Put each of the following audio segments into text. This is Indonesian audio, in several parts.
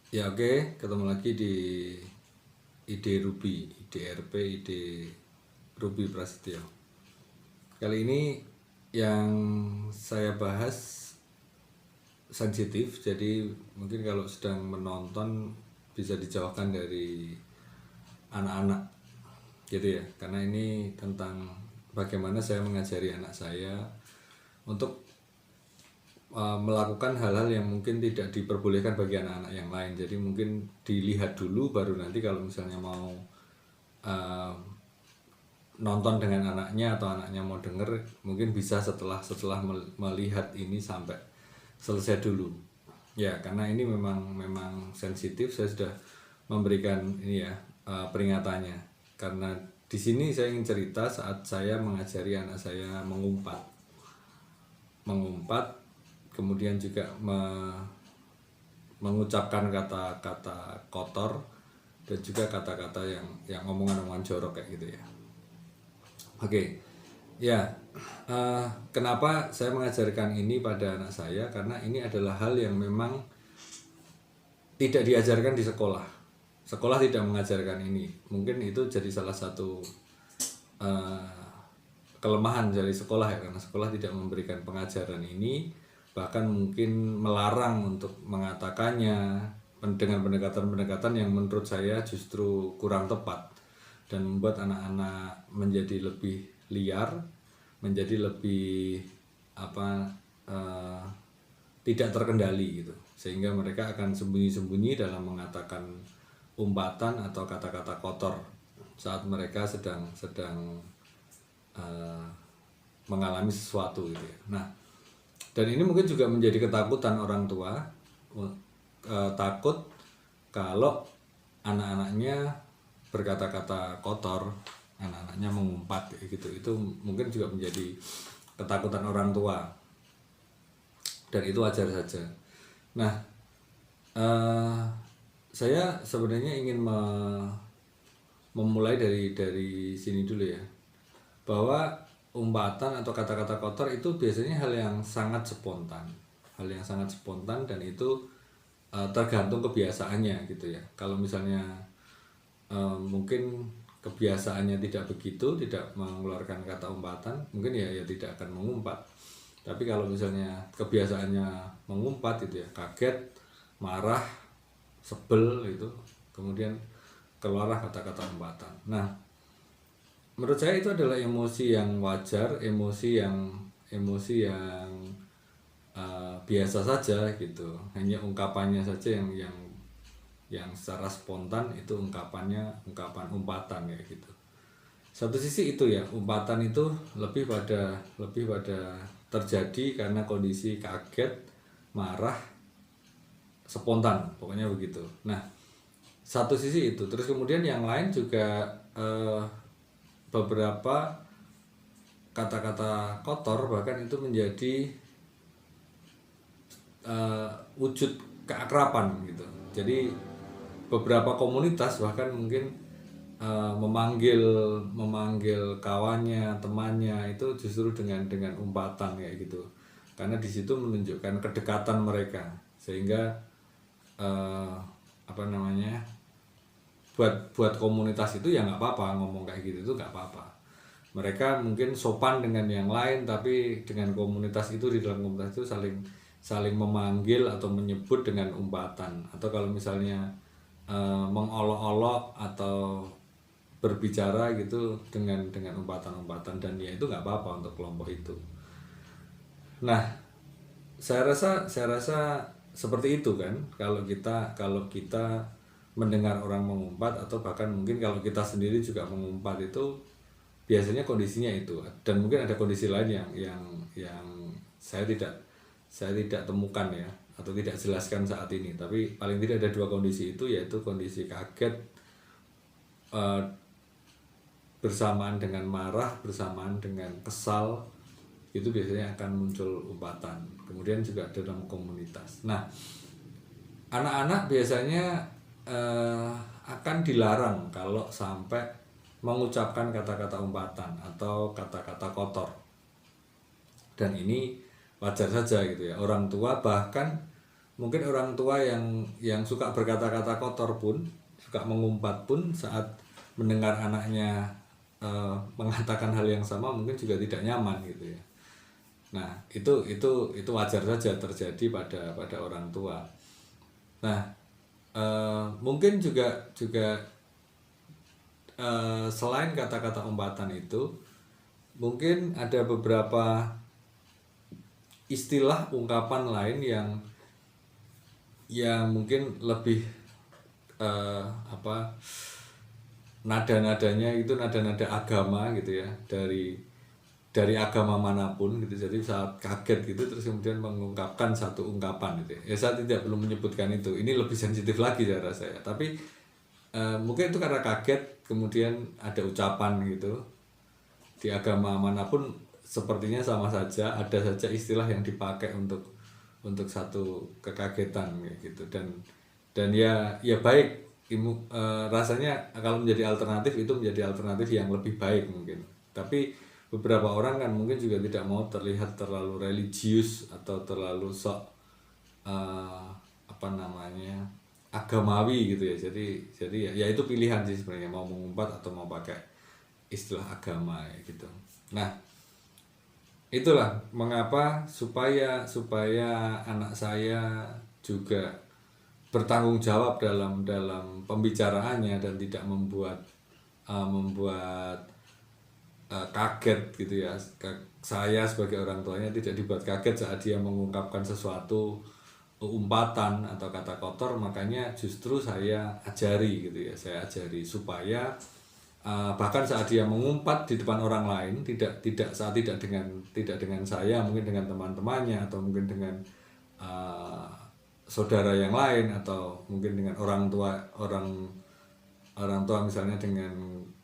Ya oke, ketemu lagi di ide Ruby, ide RP, ide Ruby Prasetyo. Kali ini yang saya bahas sensitif, jadi mungkin kalau sedang menonton bisa dijauhkan dari anak-anak gitu ya. Karena ini tentang bagaimana saya mengajari anak saya untuk melakukan hal-hal yang mungkin tidak diperbolehkan bagi anak-anak yang lain. Jadi mungkin dilihat dulu baru nanti kalau misalnya mau uh, nonton dengan anaknya atau anaknya mau denger, mungkin bisa setelah melihat ini sampai selesai dulu. Ya, karena ini memang sensitif. Saya sudah memberikan ini ya, peringatannya. Karena di sini saya ingin cerita saat saya mengajari anak saya mengumpat, kemudian juga mengucapkan kata-kata kotor dan juga kata-kata yang omongan-omongan jorok kayak gitu ya. Oke, ya. Kenapa saya mengajarkan ini pada anak saya? Karena ini adalah hal yang memang tidak diajarkan di sekolah. Sekolah tidak mengajarkan ini. Mungkin itu jadi salah satu kelemahan dari sekolah ya, karena sekolah tidak memberikan pengajaran ini, bahkan mungkin melarang untuk mengatakannya dengan pendekatan-pendekatan yang menurut saya justru kurang tepat dan membuat anak-anak menjadi lebih liar, menjadi lebih tidak terkendali gitu, sehingga mereka akan sembunyi-sembunyi dalam mengatakan umpatan atau kata-kata kotor saat mereka sedang mengalami sesuatu gitu ya. Nah, dan ini mungkin juga menjadi ketakutan orang tua, takut kalau anak-anaknya berkata-kata kotor, anak-anaknya mengumpat gitu. Itu mungkin juga menjadi ketakutan orang tua, dan itu wajar saja. Nah, saya sebenarnya ingin memulai dari sini dulu ya, bahwa umpatan atau kata-kata kotor itu biasanya hal yang sangat spontan, dan itu tergantung kebiasaannya gitu ya. Kalau misalnya mungkin kebiasaannya tidak begitu, tidak mengeluarkan kata umpatan, mungkin ya tidak akan mengumpat. Tapi kalau misalnya kebiasaannya mengumpat itu ya, kaget, marah, sebel itu, kemudian keluarlah kata-kata umpatan. Nah, menurut saya itu adalah emosi yang wajar, emosi yang biasa saja gitu. Hanya ungkapannya saja yang secara spontan itu ungkapan umpatan kayak gitu. Satu sisi itu ya, umpatan itu lebih pada terjadi karena kondisi kaget, marah, spontan, pokoknya begitu. Nah, satu sisi itu, terus kemudian yang lain juga beberapa kata-kata kotor bahkan itu menjadi wujud keakraban gitu. Jadi beberapa komunitas bahkan mungkin memanggil kawannya, temannya itu justru dengan umpatan kayak gitu. Karena di situ menunjukkan kedekatan mereka, sehingga buat komunitas itu ya nggak apa-apa ngomong kayak gitu, itu nggak apa-apa. Mereka mungkin sopan dengan yang lain, tapi dengan komunitas itu, di dalam komunitas itu saling memanggil atau menyebut dengan umpatan, atau kalau misalnya mengolok-olok atau berbicara gitu dengan umpatan-umpatan, dan ya itu nggak apa-apa untuk kelompok itu. Nah, saya rasa seperti itu kan, kalau kita mendengar orang mengumpat, atau bahkan mungkin kalau kita sendiri juga mengumpat, itu biasanya kondisinya itu. Dan mungkin ada kondisi lain yang saya tidak temukan ya, atau tidak jelaskan saat ini, tapi paling tidak ada dua kondisi itu, yaitu kondisi kaget bersamaan dengan marah, bersamaan dengan kesal, itu biasanya akan muncul umpatan. Kemudian juga dalam komunitas. Nah, anak-anak biasanya akan dilarang kalau sampai mengucapkan kata-kata umpatan atau kata-kata kotor. Dan ini wajar saja gitu ya. Orang tua bahkan mungkin orang tua yang suka berkata-kata kotor pun, suka mengumpat pun saat mendengar anaknya mengatakan hal yang sama mungkin juga tidak nyaman gitu ya. Nah, itu wajar saja terjadi pada orang tua. Nah, mungkin juga selain kata-kata umpatan itu, mungkin ada beberapa istilah ungkapan lain yang mungkin lebih nada-nadanya itu nada-nada agama gitu ya, dari agama manapun gitu. Jadi saat kaget gitu terus kemudian mengungkapkan satu ungkapan gitu ya. Saya tidak perlu menyebutkan itu, ini lebih sensitif lagi saya rasa ya. Tapi mungkin itu karena kaget kemudian ada ucapan gitu. Di agama manapun sepertinya sama saja, ada saja istilah yang dipakai untuk satu kekagetan kayak gitu. Dan ya baik, rasanya kalau menjadi alternatif itu menjadi alternatif yang lebih baik mungkin. Tapi beberapa orang kan mungkin juga tidak mau terlihat terlalu religius atau terlalu sok agamawi gitu ya. Jadi ya itu pilihan sih sebenarnya, mau mengumpat atau mau pakai istilah agama ya gitu. Nah, itulah mengapa supaya anak saya juga bertanggung jawab dalam pembicaraannya dan tidak membuat kaget gitu ya. Saya sebagai orang tuanya tidak dibuat kaget saat dia mengungkapkan sesuatu umpatan atau kata kotor. Makanya justru saya ajari gitu ya, saya ajari supaya bahkan saat dia mengumpat di depan orang lain, tidak dengan saya, mungkin dengan teman-temannya atau mungkin dengan saudara yang lain atau mungkin dengan orang tua misalnya dengan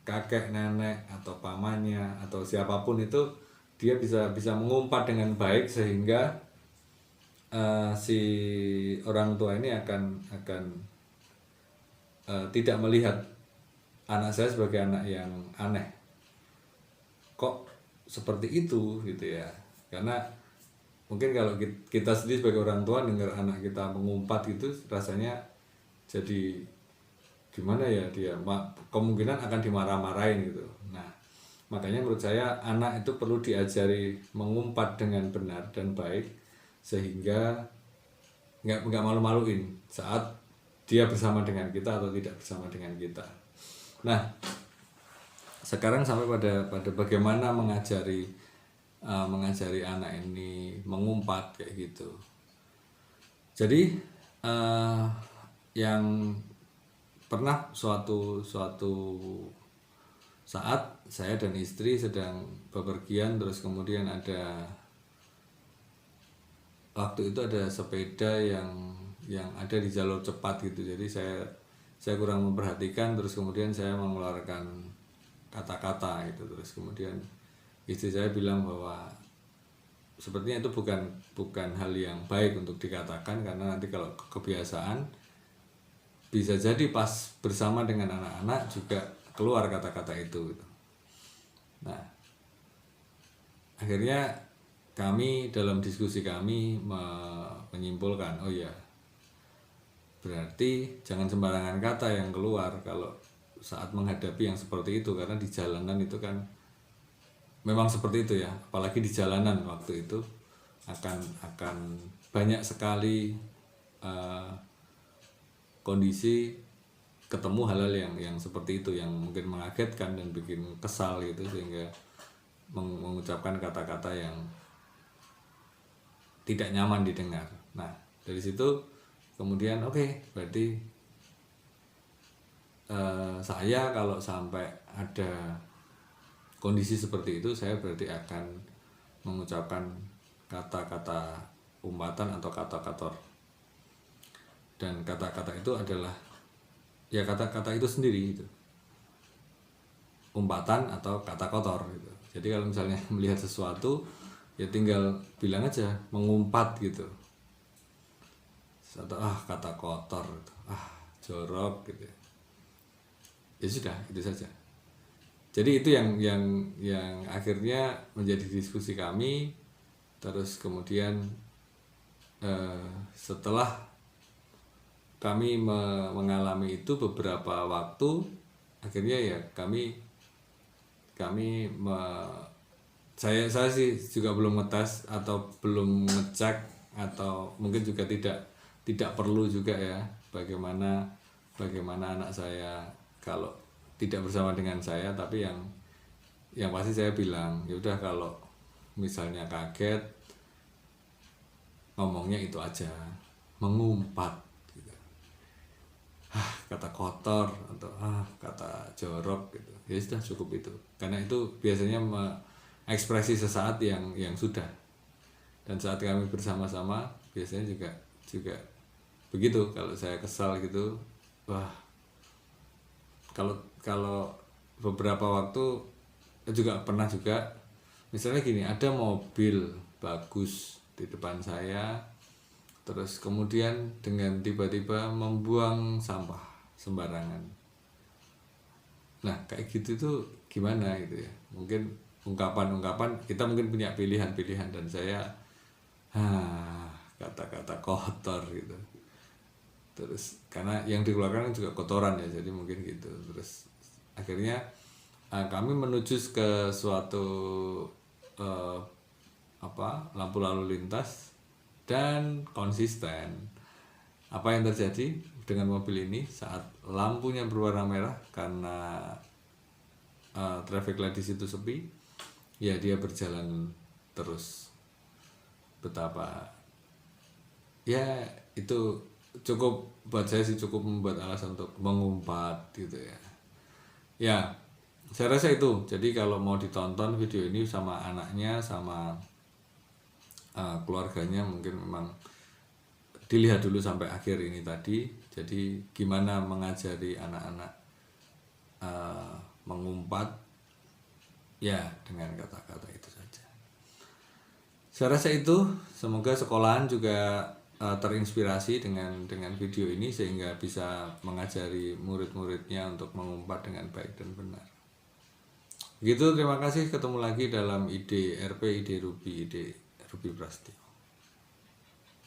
kakek, nenek atau pamannya atau siapapun itu, dia bisa mengumpat dengan baik sehingga si orang tua ini akan tidak melihat anak saya sebagai anak yang aneh. Kok seperti itu gitu ya. Karena mungkin kalau kita sendiri sebagai orang tua dengar anak kita mengumpat gitu, rasanya jadi gimana ya, dia kemungkinan akan dimarah-marahin gitu. Nah, makanya menurut saya anak itu perlu diajari mengumpat dengan benar dan baik sehingga nggak malu-maluin saat dia bersama dengan kita atau tidak bersama dengan kita. Nah, sekarang sampai pada bagaimana mengajari anak ini mengumpat kayak gitu. Jadi yang pernah suatu saat saya dan istri sedang bepergian, terus kemudian waktu itu ada sepeda yang ada di jalur cepat gitu. Jadi saya kurang memperhatikan, terus kemudian saya mengeluarkan kata-kata gitu. Terus kemudian istri saya bilang bahwa sepertinya itu bukan hal yang baik untuk dikatakan, karena nanti kalau kebiasaan bisa jadi pas bersama dengan anak-anak juga keluar kata-kata itu gitu. Nah, akhirnya kami dalam diskusi kami menyimpulkan, oh ya, berarti jangan sembarangan kata yang keluar kalau saat menghadapi yang seperti itu, karena di jalanan itu kan memang seperti itu ya, apalagi di jalanan waktu itu akan banyak sekali kondisi ketemu hal-hal yang seperti itu, yang mungkin mengagetkan dan bikin kesal gitu, sehingga mengucapkan kata-kata yang tidak nyaman didengar. Nah, dari situ kemudian berarti saya kalau sampai ada kondisi seperti itu, saya berarti akan mengucapkan kata-kata umpatan atau kata kotor. Dan kata-kata itu adalah ya kata-kata itu sendiri itu, umpatan atau kata kotor gitu. Jadi kalau misalnya melihat sesuatu, ya tinggal bilang aja mengumpat gitu, atau kata kotor gitu, jorok gitu ya sudah, itu saja. Jadi itu yang akhirnya menjadi diskusi kami. Terus kemudian setelah kami mengalami itu beberapa waktu, akhirnya ya saya sih juga belum ngetes atau belum ngecek, atau mungkin juga tidak perlu juga ya, bagaimana anak saya kalau tidak bersama dengan saya. Tapi yang pasti saya bilang, ya udah, kalau misalnya kaget, ngomongnya itu aja, mengumpat gitu. Kata kotor atau kata jorok gitu, ya sudah, cukup itu. Karena itu biasanya ekspresi sesaat yang sudah. Dan saat kami bersama-sama biasanya juga begitu. Kalau saya kesal gitu, kalau beberapa waktu juga pernah juga, misalnya gini, ada mobil bagus di depan saya, terus kemudian dengan tiba-tiba membuang sampah sembarangan. Nah, kayak gitu tuh gimana gitu ya, mungkin ungkapan-ungkapan kita mungkin punya pilihan-pilihan, dan saya kata-kata kotor gitu. Terus karena yang dikeluarkan juga kotoran ya, jadi mungkin gitu. Terus akhirnya kami menuju ke suatu lampu lalu lintas, dan konsisten. Apa yang terjadi dengan mobil ini saat lampunya berwarna merah, karena traffic light di situ sepi, ya dia berjalan terus. Betapa ya itu cukup buat saya sih, cukup membuat alasan untuk mengumpat gitu ya. Ya, saya rasa itu. Jadi kalau mau ditonton video ini sama anaknya, sama keluarganya, mungkin memang dilihat dulu sampai akhir ini tadi. Jadi gimana mengajari anak-anak mengumpat, ya dengan kata-kata itu saja. Saya rasa itu. Semoga sekolahan juga terinspirasi dengan video ini, sehingga bisa mengajari murid-muridnya untuk mengumpat dengan baik dan benar. Begitu, terima kasih. Ketemu lagi dalam ide RP, ide Ruby Prasetyo.